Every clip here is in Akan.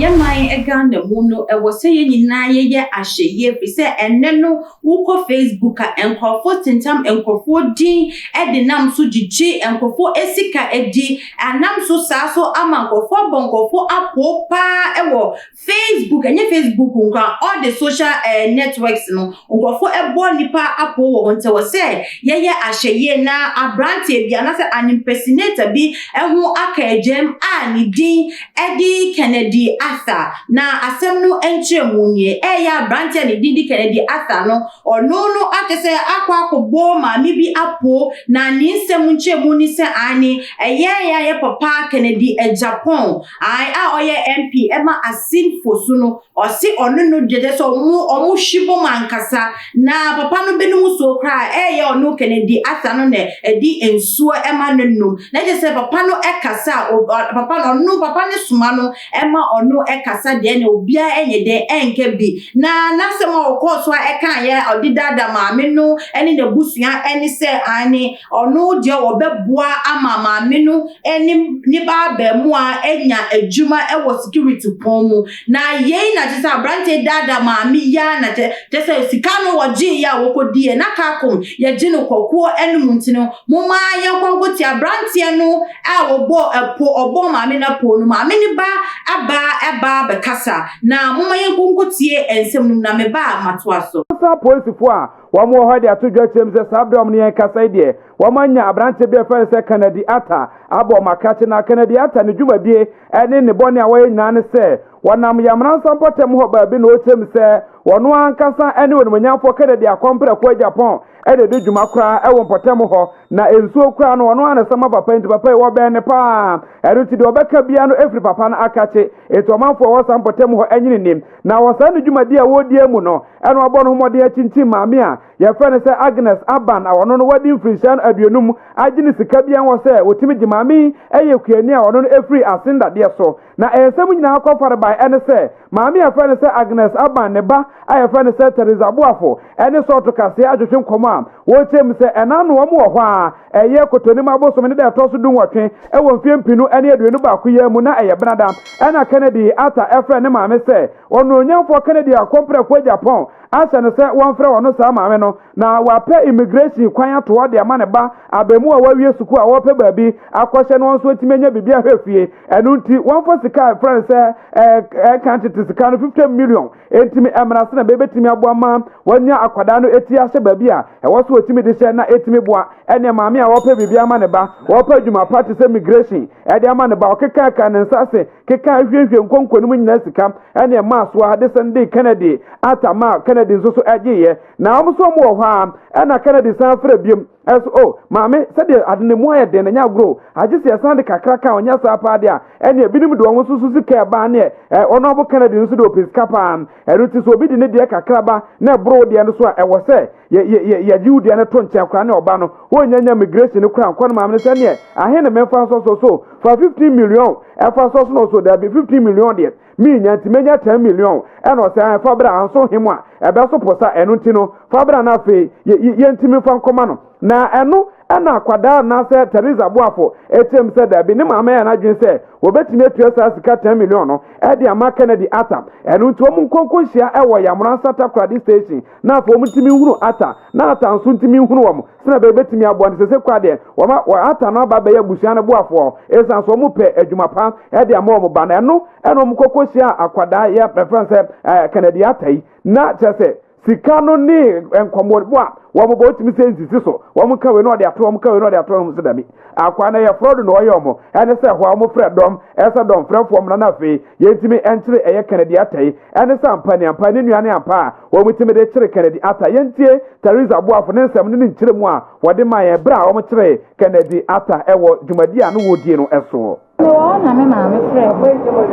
Yamai Egan the Muno, I was saying in Naya Ashe, ye, say, and no, Wuko Facebook and Crawford Tintam and Crawford Dean, Eddie Nam Suji and Crawford Esika Eddie, and Nam so Sasso, Amango for Bongo for Apple Pa, Ewo, Facebook and your Facebook, all the social networks, no, for a bonipa Apple, until was said, Yaya Ashe, ye na, a branty, be another an impersonator be, and who aka jem, and Dean, Eddie Kennedy. Asa na asem no enche munye ya branche ne Didi Kennedy asa no ono akese akwa akọbọ ma mi bi apo na ni nsem nche muni se ani ye papa Kennedy Japan ai a oye MP ema asin fosu no osi ono no dede so omu shibo mankasa na papa no benu so kra ye ono Kennedy asa no ne edi ensuo ema no na je se papa no ekasa papa no papa ne suma no ema ono ekasa de na obia enye de enke bi na nasema okoso eka ye odidada maame no eni de busua eni se ani ono de obeboa ama maame no eni ni ba ba mu a enya adwuma ewo security pomu na ye na tesa brante dada maame ya na tesa sika no woji ya wokodi na kakom ye gine kokuo enum ntino moma ye kwankoti abrante no a wobo epo obo maame na po no maame ni ba aba bekasa na moma ye konkotie ensem num na meba matoaso sa police fo a wo mo ho de atodwa chem se sabdom ne kasa de wo manya abrante be fa se Kennedy Atta abo makache na Kennedy Atta ne dwumadie ene ne bone a wo nyina ne se wonam yamran sampotem ho ba bi no chem se wono ankasa ene wonmanyafo Kennedy akompre kwa Japan ede de dwuma kra e wo potem ho na ensuo kra no wono anesama papa nti papa wo be ne pa eruti de obeka bia no efri papa na akache eto manfo wo sampotem ho anyini nim na wo sa ne dwumadi a wo die mu no ene obo no homode achinchi maame a ye fa ne se Agnes Aban a wono no wadi mfrishan aduonum agini sika bia wo se wotimi gimaami eye kuani a wono no efri asinda de so na ensem nyina akofare bai ene se maame a fa ne se Agnes Aban ne ba a ye fa ne se Teresa Boafo ene so to kase adwetwe nkoma wo chem se ena no wo mo ho a eye kotonim abosom ne de to so dun wotwe e wo mfiempinu ene aduonu ba ko ya mu na eye brada ena Kennedy Atta efre ne maame se ono onyamfo Kennedy akompre kwa Japan asa ne se won frɛ wono sa maame no na wape immigration kwan ato de ama ne ba abemu a wawie suku a wope baabi akɔhye no nso timenya bibia hwefie enu nti won fo sika friend se quantity sika no 50 million entimi emrase na bebetimi aboama wanya akwada no eti ase baabi a ɛwo so otimi de hye na etimi boa ene maame a wope bibia ama ne ba wope adwuma party se immigration de ama ne ba okeka ka ne nsase keka hwehwe nkonkonum nyina sika ene maaso a de Sunday Kennedy Atta ma Kennedy nso agiye na amso mo ho a na Kennedy san fra biem eso maame sede adnemu aye de na nya gro agisi san de kakra ka onya sa pa de a ene ebinim de won susu sika ba ne ono bo Kennedy nso de opiska pa eruti so obi de ne de kakra ba na bro de no so a ewo se ye jiu de na to nche akra ne oba no wonyanya immigration kra nkon maame se ne ahe ne memfa so for 15 million efa so no so there be 15 million de mi nyanti menya 10 million eno se fa bra anso hemu a ebe so posa eno ntino fa bra na fe ye ntimi fa nkoma no na eno ana akwada na se Teresa Boafo etem se da bi ne maama ya na dwen se obetimi atuasa sika 10 million no e de ama Kennedy Atta eno nti omu nkonko hia e wo Yamran Sata Kradi station na afo omu ntimi hunu Atta na Atta nso ntimi hunu wo sina be betimi abo nti se kwa de wo Atta na ba be ya busia ne Boafo esan so omu pe adwuma pa e de ama omu ba na eno omu nkonko hia akwada ya preference Kennedy Atta yi na chese sika no ni enkomodbo a wo mo botimi se nsisi so wo mo kawe no de ato wo mo kawe no de ato mo se dami akwa na ye fraud no oyo mo ene se ho mo frɛ dom esa dom frɛ fo mo na fe yentimi enkyere eye Kennedy Atta yi ene se ampa nuane ampa wo mo timi de kyere Kennedy Atta yentie Teresa Boafo ne nsɛm ne nkyere mu a wo de ma ye bra wo mo kyere Kennedy Atta ewo dwumadi a no wo die no eso no na me ma me frɛ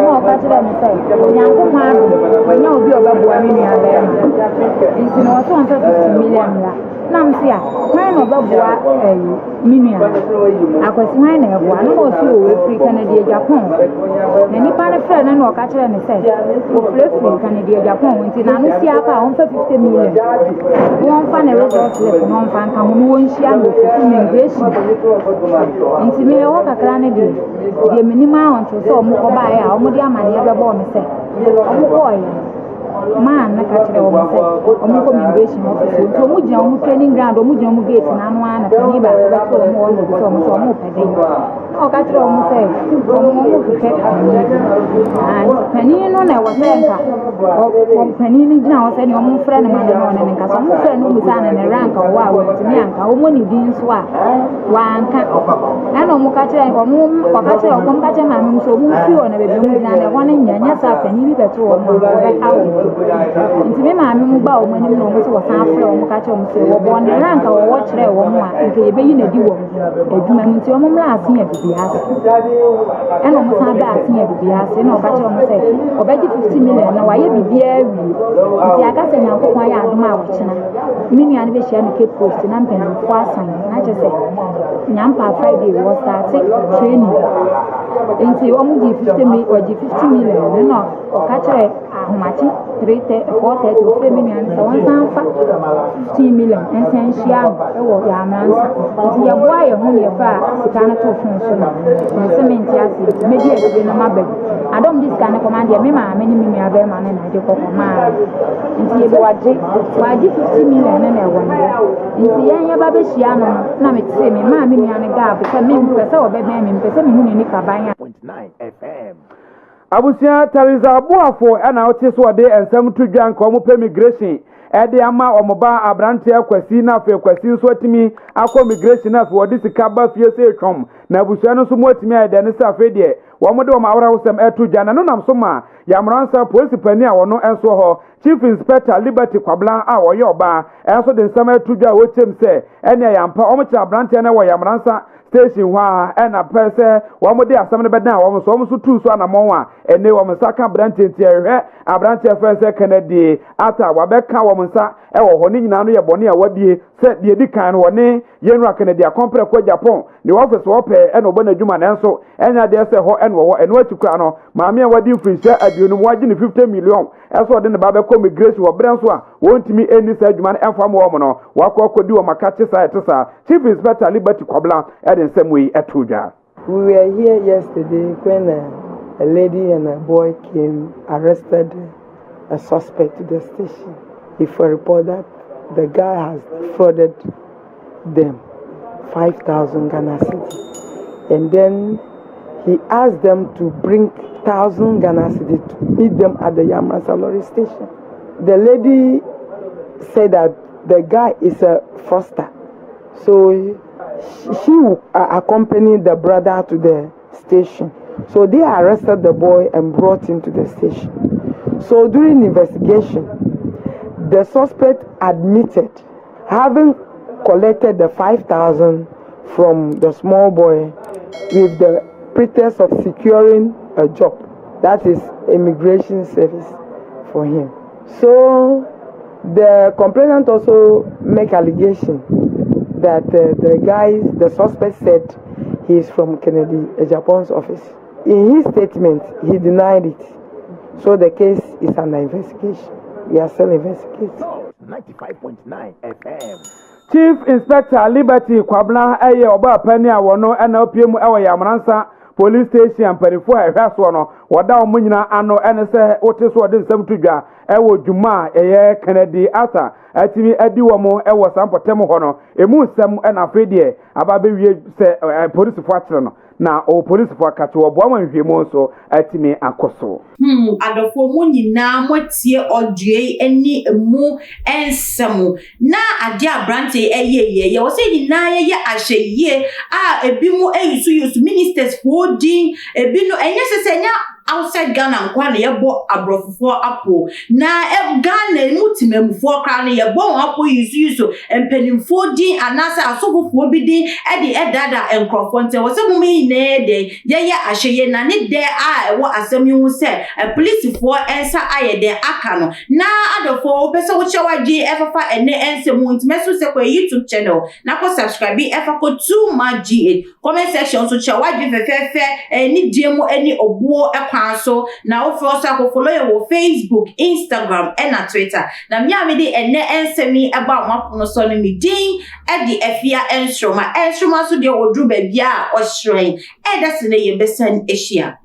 no ka kyerɛ me sɛ nyanko ma wanya obi obɛboa me nua bɛɛ ma nti no so 150 million la nam sia hwan no babua minua akwasi hwan na eboa no mo fi o free Canada Japan na nipa ne frɛ na o ka kyerɛ ne sɛ o free Canada Japan nti na no sia pa on fa 50 million won fa na result slip no fa nka ho no won hia no fi immigration nti me o kakra ne de minima on to so mo ko ba ya o mo di amane ya bɛbɔ me sɛ o mo ko ya man na ka kyerɛ o mo sɛ o mo ko immigration office nti o mo gyina o mo training ground o mo gyina o mo gate na no ana pani ba ba so o mo o mo so o mo pɛdɛ o ka kyerɛ o mo sɛ o mo hwehwɛ pani no na wo sɛ nka o pani ni gyina o sɛ ne o mo frɛ ne ma ne no ne nka so o mo frɛ no mu sa na ne rank o wa wo ntimi anka o mo ni din so a wa anka ana o mo ka kyerɛ o mo ka kyerɛ o mo ka kyerɛ ma me so o mo fi o na be bi mo gyina ne ho ne nyanya sa pani bi bɛto o mo bɛ awo nti me maame mu ba o mani mu no so wasan afre o mu ka che o mu se wo bo ne ranka wo wo kire wo mu a nke ye beyi na di wo adwuma mu nti o mu mla asen ya bibia ase ena o mu san ba asen ya bibia ase na o ka che o mu se o beji 50 million na waye bibia wi nti aka se nyankopon ya adoma a wo kina minu ya ne be share no Cape Coast na mpenu fo asan na che se nyampa Friday wo start training nti o mu di 50 million no o ka che ahomachi 430 o frame ni ansa wan sanfa 15 million essential e wo ya amansa nti ya boa ye ho ye fa sika na to fun so na cement ya se media e na mabel adom dis kan command ye me ma me ni mi abe ma na de ko ma nti ye waji 50 million na wo nti ya ba be hia no na me tse me ma me ni an ga be se me mpese obe be me mpese me hu ni ka ban 0.9 FM Abusia Teresa Boafo na ote so de ensem to dwan ka omo immigration ede ama omoba abrante akwasi na afa akwasi so atimi akọ immigration na for this kaba fie se twom na abusia no so mo atimi ede ne sa fe de wo mo de o ma awra hosem eto dwan no nam so ma ya mransa police pani a wono enso ho Chief Inspector Liberty Kwablan a wo ye oba enso de nsam eto dwan wo chem se ene ya mpa omo cha abrante na wo ya mransa station wa na pese wo mo de asam ne bedan wo so tu so anamon wa ene wo saka branche tiehwe abranche fese Kennedy ata wa beka wo nsa e wo ho ni nyina no ye bone a wadie se de di kan wo ne yenra Kennedy akompre kwa Japan ni office wo pe ene obo na dwuma na enso enya de se ho ene wo ene atikura no maame a wadi mfirihye aduonum waji ni 50 million eso de ne ba be ko immigration wo brenso a wontimi eni sa adwuma na enfam wo mo no wakokodi wo makache sa etesa Chief Inspector Liberty Kwablan in some way at Tuja. We were here yesterday when a lady and a boy came, arrested a suspect to the station. If a report that the guy has frauded them 5,000 Ghana cedi. And then he asked them to bring 1,000 Ghana cedi to meet them at the Yamrasa lorry station. The lady said that the guy is a fraudster. So she accompanied the brother to the station. So they arrested the boy and brought him to the station. So during investigation, the suspect admitted having collected the 5,000 from the small boy with the pretext of securing a job, that is immigration service for him. So the complainant also make allegation that the suspect said he is from Kennedy Japan's office. In his statement, he denied it. So the case is under investigation. We are still investigating. 95.9 FM. Chief Inspector Liberty Kwablan eye oba pani a wono na opiem e wo Yamransa police station perifo a hwaso no woda o munyina ano ene se wote so de nsam tudwa e wo dwuma eye Kennedy ata atimi adi wo mo e wo sampotem ho no emu nsam na afedie ababe wie se police fo akyere no na o police fo akate wo bo amanhwemu so atimi akoso adofo mu nyina motie odue eni emu ensam na ade abrante eyeye ye wo se nyina ye ahye a ebi mu eyusu ministers for din ebi no enye sesenya outside Ghana nkwa na yebo abrofofo apo na Ghana mutimemfo kra na yebo apo yusu empenimfo din anasa asofofo bi din e de edada enkrofo nte wo se mu mi ne de ye ahyeye na ne de a wo asem hu se police fo ensa aye de aka no na adofo pese wo chewaji efafa ene ense mu ntimeso se kwa YouTube channel na ko subscribe efa ko 2MAGH comment section so chewaji fefefe ni diemu eni obuo ekwan so na wo fo so akofolo ye wo Facebook, Instagram and Twitter na mi amede ene ensemi eba mapono so no mi din e di afia enstroma so de odru ba bia o hren e da se ne ye besen ehia